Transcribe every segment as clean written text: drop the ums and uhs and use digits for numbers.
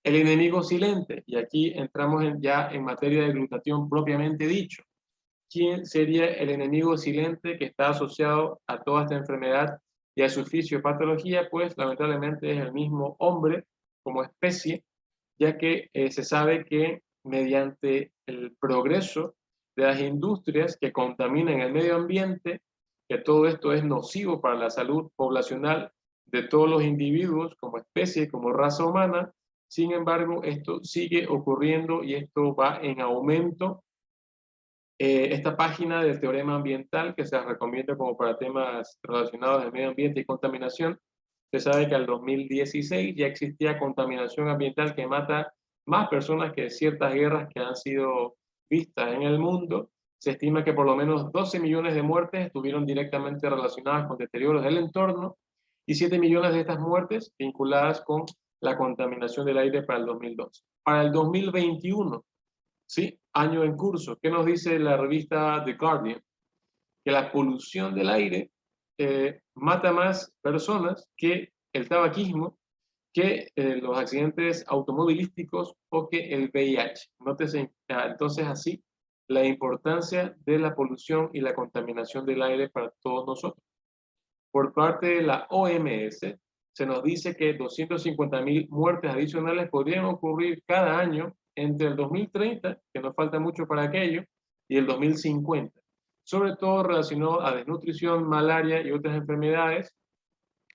El enemigo silente, y aquí entramos ya en materia de glutatión propiamente dicho. ¿Quién sería el enemigo silente que está asociado a toda esta enfermedad y a su fisiopatología? Pues lamentablemente es el mismo hombre como especie, ya que se sabe que mediante el progreso de las industrias que contaminan el medio ambiente, que todo esto es nocivo para la salud poblacional de todos los individuos como especie, como raza humana. Sin embargo, esto sigue ocurriendo y esto va en aumento. Esta página del teorema ambiental, que se recomienda como para temas relacionados al medio ambiente y contaminación, se sabe que al 2016 ya existía contaminación ambiental que mata más personas que ciertas guerras que han sido vistas en el mundo. Se estima que por lo menos 12 millones de muertes estuvieron directamente relacionadas con deterioros del entorno y 7 millones de estas muertes vinculadas con la contaminación del aire para el 2012. Para el 2021, ¿sí? Año en curso. ¿Qué nos dice la revista The Guardian? Que la polución del aire mata más personas que el tabaquismo, que los accidentes automovilísticos o que el VIH. Nótese entonces así la importancia de la polución y la contaminación del aire para todos nosotros. Por parte de la OMS, se nos dice que 250.000 muertes adicionales podrían ocurrir cada año entre el 2030, que nos falta mucho para aquello, y el 2050, sobre todo relacionado a desnutrición, malaria y otras enfermedades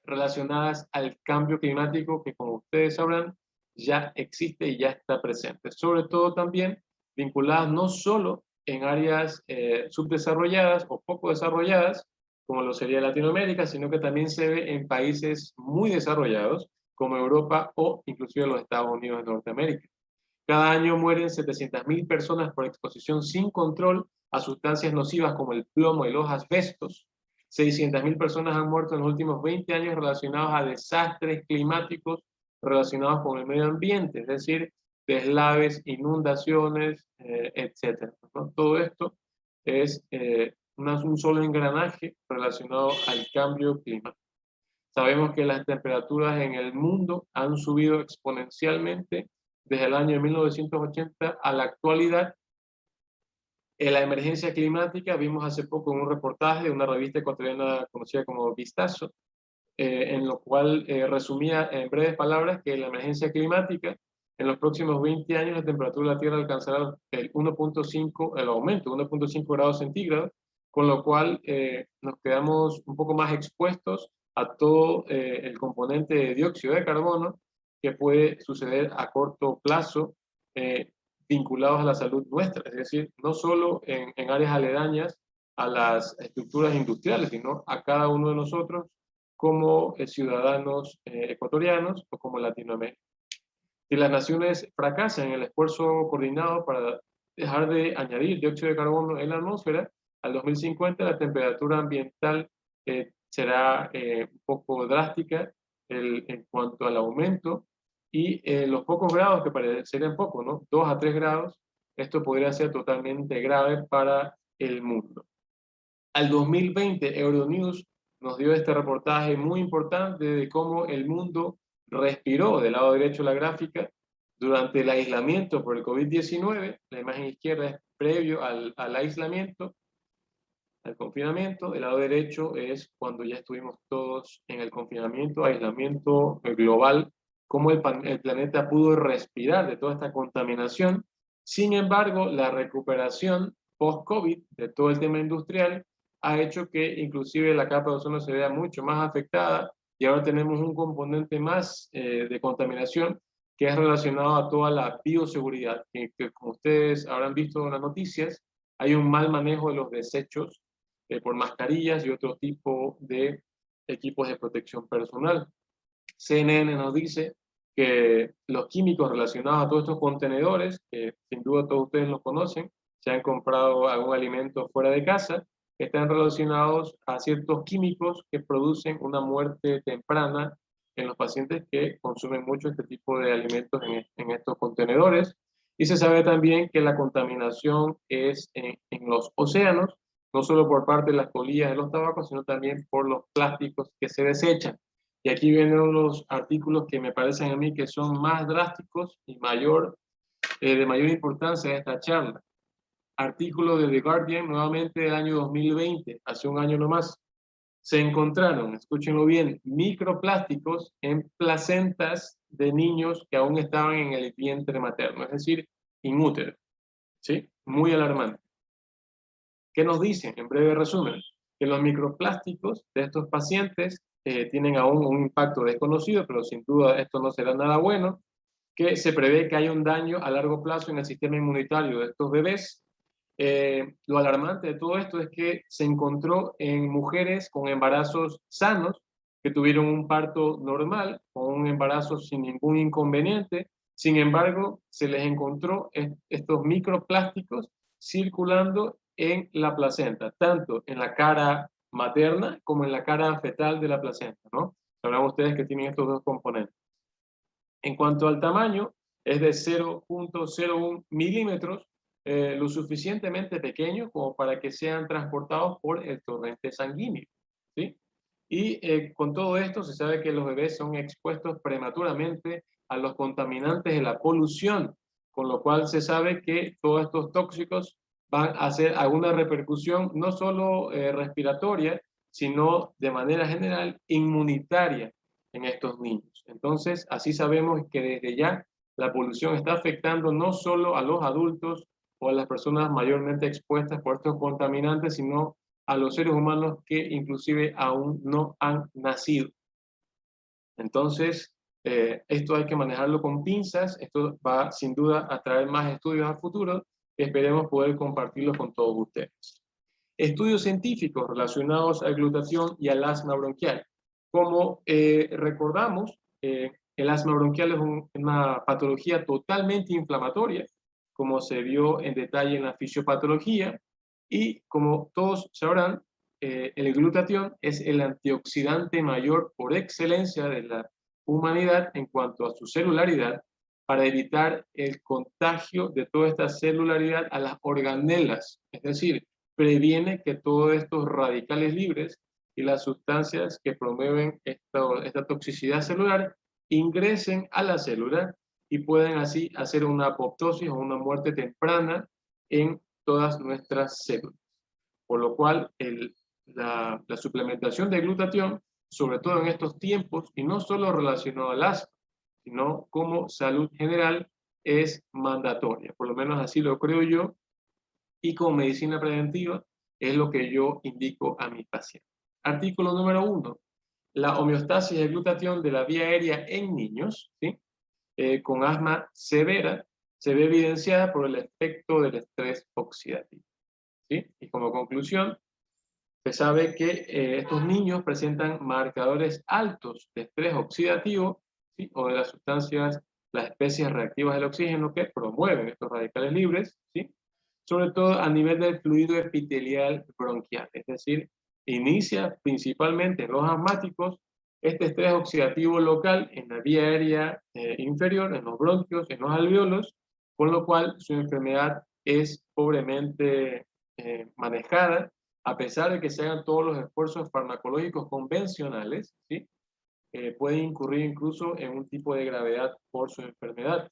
relacionadas al cambio climático que, como ustedes sabrán, ya existe y ya está presente. Sobre todo también vinculadas no solo en áreas subdesarrolladas o poco desarrolladas, como lo sería Latinoamérica, sino que también se ve en países muy desarrollados, como Europa o inclusive los Estados Unidos de Norteamérica. Cada año mueren 700.000 personas por exposición sin control a sustancias nocivas como el plomo y los asbestos. 600.000 personas han muerto en los últimos 20 años relacionados a desastres climáticos relacionados con el medio ambiente, es decir, deslaves, inundaciones, etc. ¿no? Todo esto es un solo engranaje relacionado al cambio climático. Sabemos que las temperaturas en el mundo han subido exponencialmente desde el año 1980 a la actualidad. En la emergencia climática, vimos hace poco en un reportaje de una revista ecuatoriana conocida como Vistazo, en lo cual resumía en breves palabras que la emergencia climática, en los próximos 20 años la temperatura de la Tierra alcanzará el 1.5, el aumento, 1.5 grados centígrados, con lo cual nos quedamos un poco más expuestos a todo el componente de dióxido de carbono que puede suceder a corto plazo vinculados a la salud nuestra, es decir, no solo en áreas aledañas a las estructuras industriales, sino a cada uno de nosotros como ciudadanos ecuatorianos o como Latinoamérica. Si las naciones fracasan en el esfuerzo coordinado para dejar de añadir dióxido de carbono en la atmósfera, al 2050 la temperatura ambiental será un poco drástica en cuanto al aumento y los pocos grados que parecerían poco, ¿no? 2 a 3 grados, esto podría ser totalmente grave para el mundo. Al 2020, Euronews nos dio este reportaje muy importante de cómo el mundo respiró del lado derecho de la gráfica durante el aislamiento por el COVID-19. La imagen izquierda es previo al aislamiento, al confinamiento. El lado derecho es cuando ya estuvimos todos en el confinamiento, aislamiento global, cómo el planeta pudo respirar de toda esta contaminación. Sin embargo, la recuperación post-COVID de todo el tema industrial ha hecho que inclusive la capa de ozono se vea mucho más afectada y ahora tenemos un componente más de contaminación que es relacionado a toda la bioseguridad, que como ustedes habrán visto en las noticias, hay un mal manejo de los desechos por mascarillas y otro tipo de equipos de protección personal. CNN nos dice que los químicos relacionados a todos estos contenedores, que sin duda todos ustedes los conocen, se han comprado algún alimento fuera de casa, están relacionados a ciertos químicos que producen una muerte temprana en los pacientes que consumen mucho este tipo de alimentos en estos contenedores. Y se sabe también que la contaminación es en los océanos, no solo por parte de las colillas de los tabacos, sino también por los plásticos que se desechan. Y aquí vienen unos artículos que me parecen a mí que son más drásticos y de mayor importancia en esta charla. Artículo de The Guardian, nuevamente del año 2020, hace un año nomás. Se encontraron, escúchenlo bien, microplásticos en placentas de niños que aún estaban en el vientre materno, es decir, inútero. ¿Sí? Muy alarmante. ¿Qué nos dicen? En breve resumen, que los microplásticos de estos pacientes tienen aún un impacto desconocido, pero sin duda esto no será nada bueno, que se prevé que haya un daño a largo plazo en el sistema inmunitario de estos bebés. Lo alarmante de todo esto es que se encontró en mujeres con embarazos sanos, que tuvieron un parto normal, con un embarazo sin ningún inconveniente. Sin embargo, se les encontró estos microplásticos circulando en la placenta, tanto en la cara materna como en la cara fetal de la placenta, ¿no? Sabrán ustedes que tienen estos dos componentes. En cuanto al tamaño, es de 0.01 milímetros, lo suficientemente pequeño como para que sean transportados por el torrente sanguíneo, ¿sí? Y con todo esto se sabe que los bebés son expuestos prematuramente a los contaminantes de la polución, con lo cual se sabe que todos estos tóxicos van a hacer alguna repercusión no solo respiratoria, sino de manera general inmunitaria en estos niños. Entonces, así sabemos que desde ya la polución está afectando no solo a los adultos o a las personas mayormente expuestas por estos contaminantes, sino a los seres humanos que inclusive aún no han nacido. Entonces, esto hay que manejarlo con pinzas, esto va sin duda a traer más estudios a futuro, que esperemos poder compartirlos con todos ustedes. Estudios científicos relacionados a glutatión y al asma bronquial. Como recordamos, el asma bronquial es una patología totalmente inflamatoria, como se vio en detalle en la fisiopatología, y como todos sabrán, el glutatión es el antioxidante mayor por excelencia de la humanidad en cuanto a su celularidad, para evitar el contagio de toda esta celularidad a las organelas, es decir, previene que todos estos radicales libres y las sustancias que promueven esta toxicidad celular ingresen a la célula y pueden así hacer una apoptosis o una muerte temprana en todas nuestras células. Por lo cual, la suplementación de glutatión, sobre todo en estos tiempos, y no solo relacionado al asma, sino como salud general, es mandatoria. Por lo menos así lo creo yo, y como medicina preventiva es lo que yo indico a mis pacientes. Artículo número 1. La homeostasis de glutatión de la vía aérea en niños, ¿sí? Con asma severa se ve evidenciada por el efecto del estrés oxidativo, ¿sí? Y como conclusión, se sabe que estos niños presentan marcadores altos de estrés oxidativo, ¿sí? O de las sustancias, las especies reactivas del oxígeno que promueven estos radicales libres, ¿sí? Sobre todo a nivel del fluido epitelial bronquial, es decir, inicia principalmente en los asmáticos este estrés oxidativo local en la vía aérea inferior, en los bronquios, en los alveolos, con lo cual su enfermedad es pobremente manejada, a pesar de que se hagan todos los esfuerzos farmacológicos convencionales, ¿sí? Puede incurrir incluso en un tipo de gravedad por su enfermedad.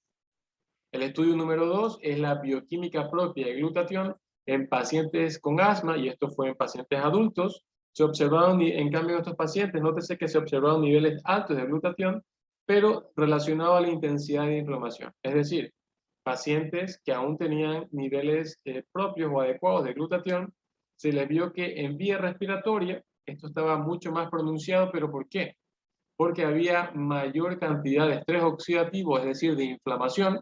El estudio número 2 es la bioquímica propia de glutatión en pacientes con asma, y esto fue en pacientes adultos. Se observaron, en cambio, en estos pacientes, nótese que se observaron niveles altos de glutatión, pero relacionado a la intensidad de inflamación. Es decir, pacientes que aún tenían niveles propios o adecuados de glutatión, se les vio que en vía respiratoria esto estaba mucho más pronunciado, pero ¿por qué? Porque había mayor cantidad de estrés oxidativo, es decir, de inflamación,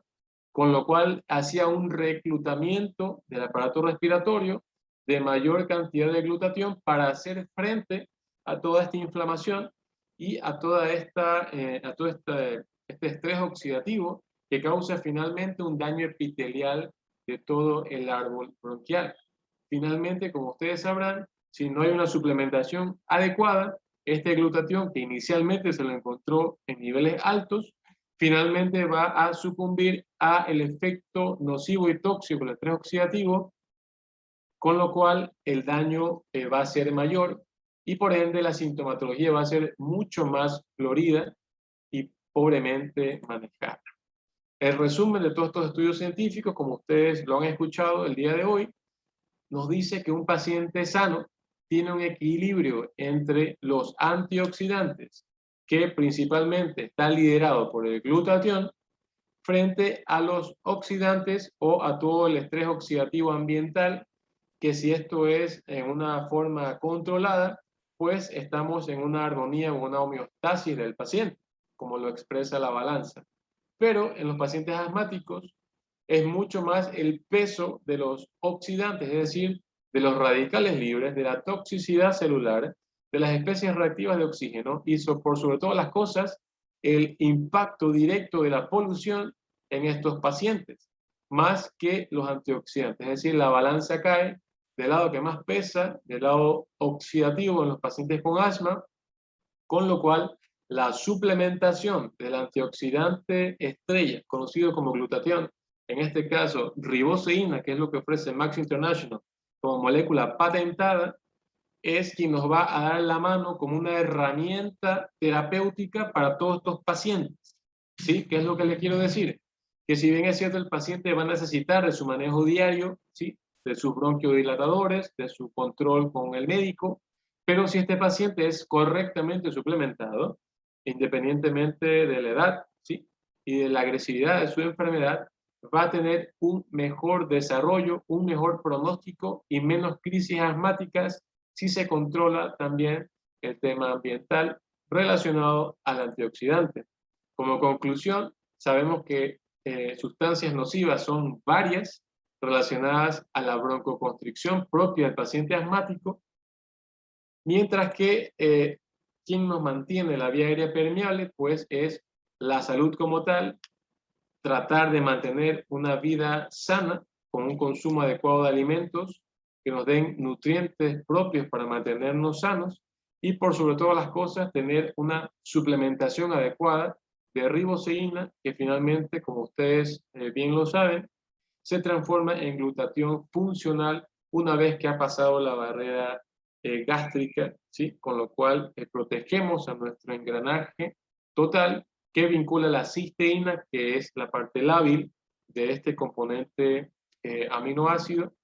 con lo cual hacía un reclutamiento del aparato respiratorio de mayor cantidad de glutatión para hacer frente a toda esta inflamación y a todo este estrés oxidativo que causa finalmente un daño epitelial de todo el árbol bronquial. Finalmente, como ustedes sabrán, si no hay una suplementación adecuada, este glutatión, que inicialmente se lo encontró en niveles altos, finalmente va a sucumbir a el efecto nocivo y tóxico del estrés oxidativo, con lo cual el daño va a ser mayor y por ende la sintomatología va a ser mucho más florida y pobremente manejada. El resumen de todos estos estudios científicos, como ustedes lo han escuchado el día de hoy, nos dice que un paciente sano tiene un equilibrio entre los antioxidantes, que principalmente está liderado por el glutatión, frente a los oxidantes o a todo el estrés oxidativo ambiental, que si esto es en una forma controlada, pues estamos en una armonía o una homeostasis del paciente, como lo expresa la balanza. Pero en los pacientes asmáticos es mucho más el peso de los oxidantes, es decir, de los radicales libres, de la toxicidad celular, de las especies reactivas de oxígeno y por sobre todas las cosas, el impacto directo de la polución en estos pacientes, más que los antioxidantes. Es decir, la balanza cae del lado que más pesa, del lado oxidativo en los pacientes con asma, con lo cual la suplementación del antioxidante estrella, conocido como glutatión, en este caso riboceína, que es lo que ofrece Max International como molécula patentada, es quien nos va a dar la mano como una herramienta terapéutica para todos estos pacientes. ¿Sí? ¿Qué es lo que les quiero decir? Que si bien es cierto, el paciente va a necesitar de su manejo diario, ¿sí? De sus bronquiodilatadores, de su control con el médico, pero si este paciente es correctamente suplementado, independientemente de la edad, ¿sí? Y de la agresividad de su enfermedad, va a tener un mejor desarrollo, un mejor pronóstico y menos crisis asmáticas si se controla también el tema ambiental relacionado al antioxidante. Como conclusión, sabemos que sustancias nocivas son varias relacionadas a la broncoconstricción propia del paciente asmático, mientras que quien nos mantiene la vía aérea permeable pues es la salud como tal, tratar de mantener una vida sana con un consumo adecuado de alimentos que nos den nutrientes propios para mantenernos sanos y por sobre todas las cosas tener una suplementación adecuada de riboceína que finalmente, como ustedes bien lo saben, se transforma en glutatión funcional una vez que ha pasado la barrera gástrica, ¿sí? Con lo cual protegemos a nuestro engranaje total que vincula la cisteína, que es la parte lábil de este componente aminoácido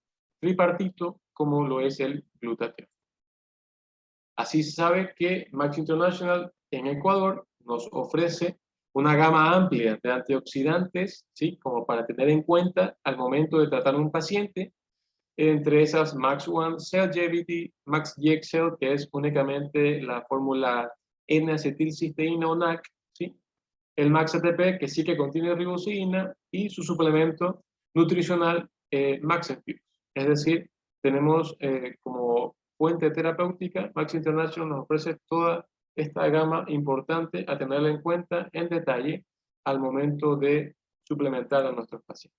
tripartito, como lo es el glutatión. Así se sabe que Max International en Ecuador nos ofrece una gama amplia de antioxidantes, ¿sí? Como para tener en cuenta al momento de tratar a un paciente, entre esas Max One Cellgevity, Max GXL, que es únicamente la fórmula N-acetilcisteína o NAC, ¿sí? El Max ATP, que sí que contiene riboceína, y su suplemento nutricional Max Infuse. Es decir, tenemos como fuente terapéutica, Max International nos ofrece toda esta gama importante a tenerla en cuenta en detalle al momento de suplementar a nuestros pacientes.